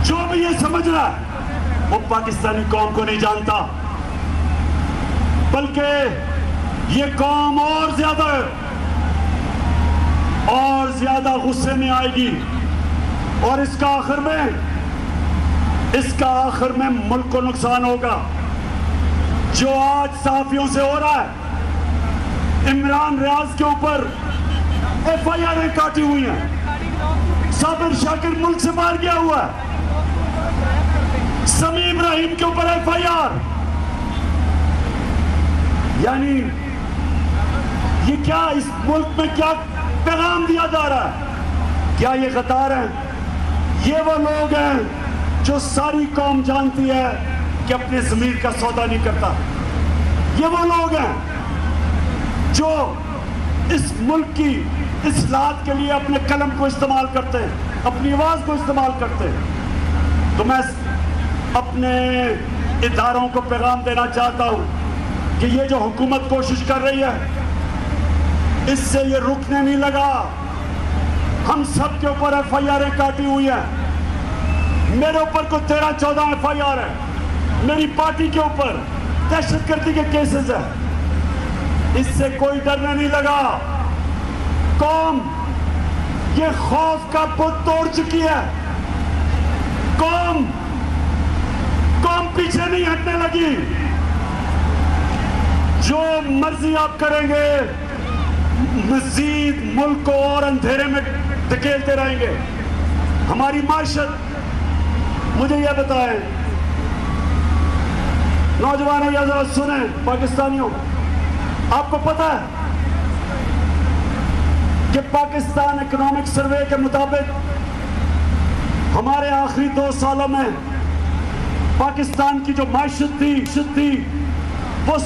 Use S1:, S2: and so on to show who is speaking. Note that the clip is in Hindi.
S1: जो भी ये समझ रहा है वो पाकिस्तानी कौम को नहीं जानता, बल्कि ये कौम और ज्यादा गुस्से में आएगी और इसका आखिर में मुल्क को नुकसान होगा। जो आज सहाफियों से हो रहा है, इमरान रियाज के ऊपर FIR काटी हुई हैं, साबिर शाकिर मुल्क से बाहर गया हुआ है, समी इब्राहिम के ऊपर FIR। यानी ये क्या, इस मुल्क में क्या पैगाम दिया जा रहा है? क्या ये गद्दार हैं? ये वो लोग हैं जो सारी कौम जानती है कि अपने ज़मीर का सौदा नहीं करता। ये वो लोग हैं जो इस मुल्क की इस्लाहत के लिए अपने कलम को इस्तेमाल करते हैं, अपनी आवाज़ को इस्तेमाल करते हैं। तो मैं अपने इदारों को पैगाम देना चाहता हूँ कि ये जो हुकूमत कोशिश कर रही है, इससे ये रुकने नहीं लगा। हम सब के ऊपर FIR काटी हुई है। मेरे ऊपर को 13-14 FIR है, मेरी पार्टी के ऊपर दहशतगर्दी के केसेस है। इससे कोई डरने नहीं लगा। कौम ये खौफ का बुत तोड़ चुकी है। कौम पीछे नहीं हटने लगी। जो मर्जी आप करेंगे, मजीद मुल्क को और अंधेरे में धकेलते रहेंगे। हमारी माशत, मुझे यह बताएं नौजवानों, या जरा सुने पाकिस्तानियों, आपको पता है कि पाकिस्तान इकोनॉमिक सर्वे के मुताबिक हमारे आखिरी 2 सालों में पाकिस्तान की जो माशत थी वो